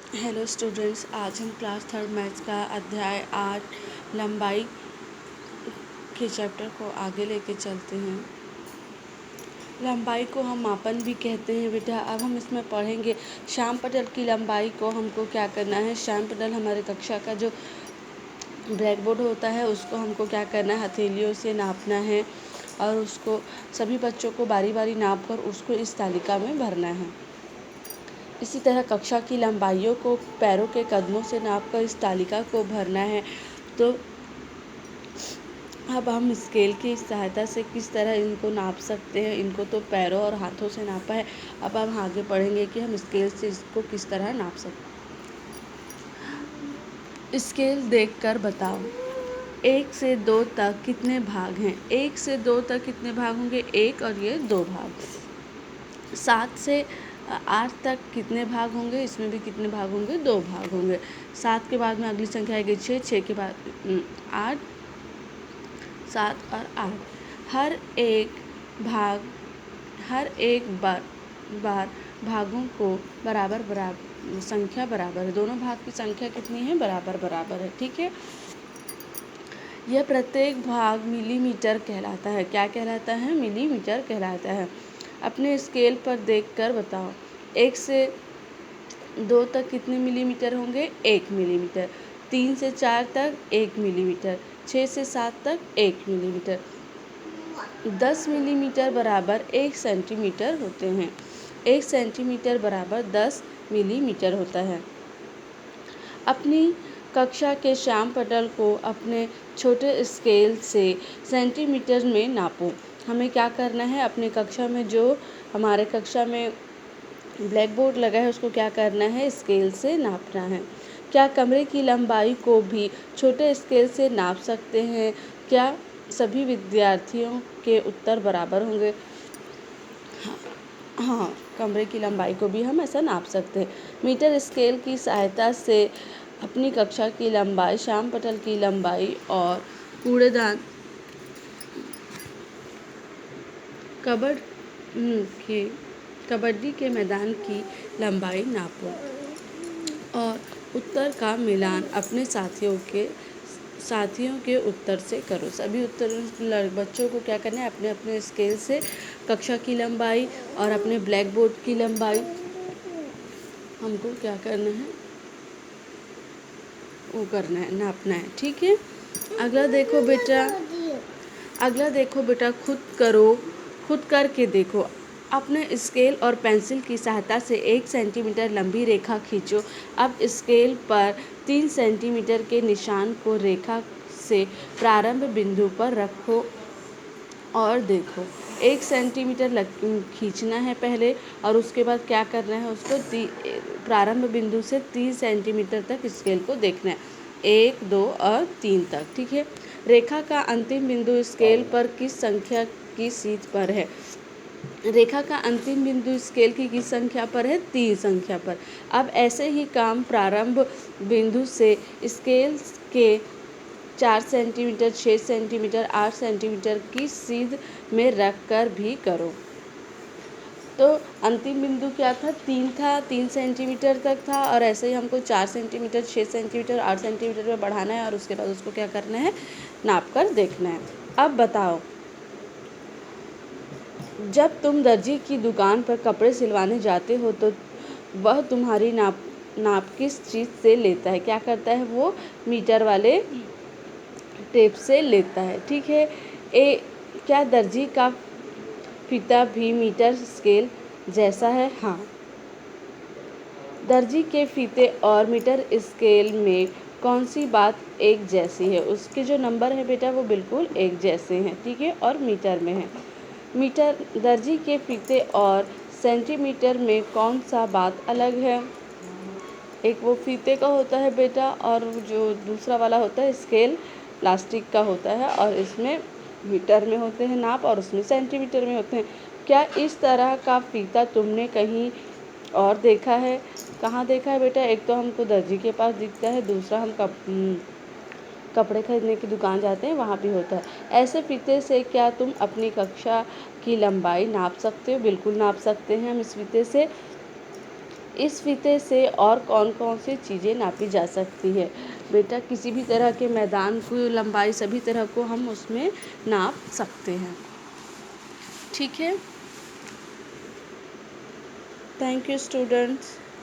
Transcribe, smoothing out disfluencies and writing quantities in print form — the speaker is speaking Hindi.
हेलो स्टूडेंट्स, आज हम क्लास थर्ड मैथ्स का अध्याय 8 लंबाई के चैप्टर को आगे लेके चलते हैं। लंबाई को हम मापन भी कहते हैं बेटा। अब हम इसमें पढ़ेंगे श्याम पटल की लंबाई को हमको क्या करना है। श्याम पटल हमारे कक्षा का जो ब्लैक बोर्ड होता है उसको हमको क्या करना है, हथेलियों से नापना है और उसको सभी बच्चों को बारी बारी नाप कर उसको इस तालिका में भरना है। इसी तरह कक्षा की लंबाइयों को पैरों के कदमों से नापकर इस तालिका को भरना है। तो अब हम स्केल की सहायता से किस तरह इनको नाप सकते हैं। इनको तो पैरों और हाथों से नापा है, अब हम आगे पढ़ेंगे कि हम स्केल से इसको किस तरह नाप सकते हैं। स्केल देखकर बताओ 1 से 2 तक कितने भाग हैं। 1 से 2 तक कितने भाग होंगे, 1 और ये 2 भाग। 7 से 8 तक कितने भाग होंगे, इसमें भी कितने भाग होंगे, 2 भाग होंगे। 7 के बाद में अगली संख्या आएगी 6, 6 के बाद 8, 7 और 8। हर एक बार भागों को बराबर संख्या बराबर है। दोनों भाग की संख्या कितनी है, बराबर है। ठीक है, यह प्रत्येक भाग मिलीमीटर कहलाता है। क्या कहलाता है, मिलीमीटर कहलाता है। अपने स्केल पर देखकर बताओ 1 से 2 तक कितने मिलीमीटर होंगे, 1 मिलीमीटर। 3 से 4 तक 1 मिलीमीटर। 6 से 7 तक 1 मिलीमीटर। 10 मिलीमीटर बराबर 1 सेंटीमीटर होते हैं। 1 सेंटीमीटर बराबर 10 मिलीमीटर होता है। अपनी कक्षा के श्याम पटल को अपने छोटे स्केल से सेंटीमीटर में नापो। हमें क्या करना है, अपने कक्षा में जो हमारे कक्षा में ब्लैक बोर्ड लगा है उसको क्या करना है, स्केल से नापना है। क्या कमरे की लंबाई को भी छोटे स्केल से नाप सकते हैं। क्या सभी विद्यार्थियों के उत्तर बराबर होंगे। हाँ, कमरे की लंबाई को भी हम ऐसा नाप सकते हैं। मीटर स्केल की सहायता से अपनी कक्षा की लंबाई, श्याम पटल की लंबाई और कूड़ेदान कबड्डी के मैदान की लंबाई नापो और उत्तर का मिलान अपने साथियों के उत्तर से करो। सभी बच्चों को क्या करना है, अपने अपने स्केल से कक्षा की लंबाई और अपने ब्लैक बोर्ड की लंबाई हमको क्या करना है, वो करना है, नापना है। ठीक है, अगला देखो बेटा, खुद करके देखो। अपने स्केल और पेंसिल की सहायता से 1 सेंटीमीटर लंबी रेखा खींचो। अब स्केल पर 3 सेंटीमीटर के निशान को रेखा से प्रारंभ बिंदु पर रखो और देखो। 1 सेंटीमीटर खींचना है पहले और उसके बाद क्या करना है, उसको प्रारंभ बिंदु से 3 सेंटीमीटर तक स्केल को देखना है, 1, 2 और 3 तक। ठीक है, रेखा का अंतिम बिंदु स्केल पर किस संख्या की सीध पर है। रेखा का अंतिम बिंदु स्केल की किस संख्या पर है, 3 संख्या पर। अब ऐसे ही काम प्रारंभ बिंदु से स्केल के 4 सेंटीमीटर, 6 सेंटीमीटर, 8 सेंटीमीटर की सीध में रख कर भी करो। तो अंतिम बिंदु क्या था, 3 सेंटीमीटर तक था और ऐसे ही हमको 4 सेंटीमीटर, 6 सेंटीमीटर, 8 सेंटीमीटर में बढ़ाना है और उसके बाद उसको क्या करना है, नाप कर देखना है। अब बताओ, जब तुम दर्जी की दुकान पर कपड़े सिलवाने जाते हो तो वह तुम्हारी नाप किस चीज़ से लेता है। क्या करता है, वो मीटर वाले टेप से लेता है। ठीक है, क्या दर्जी का फीता भी मीटर स्केल जैसा है। हाँ, दर्जी के फीते और मीटर स्केल में कौन सी बात एक जैसी है। उसके जो नंबर है बेटा वो बिल्कुल एक जैसे हैं। ठीक है, और मीटर में है। दर्जी के फीते और सेंटीमीटर में कौन सा बात अलग है। एक वो फीते का होता है बेटा और जो दूसरा वाला होता है स्केल प्लास्टिक का होता है और इसमें मीटर में होते हैं नाप और उसमें सेंटीमीटर में होते हैं। क्या इस तरह का फीता तुमने कहीं और देखा है। कहाँ देखा है बेटा, एक तो हमको दर्जी के पास दिखता है, दूसरा हम कपड़े खरीदने की दुकान जाते हैं वहाँ भी होता है। ऐसे फीते से क्या तुम अपनी कक्षा की लंबाई नाप सकते हो। बिल्कुल नाप सकते हैं हम इस फीते से। इस फीते से और कौन कौन सी चीज़ें नापी जा सकती है? बेटा किसी भी तरह के मैदान की लंबाई सभी तरह को हम उसमें नाप सकते हैं। ठीक है? Thank you students.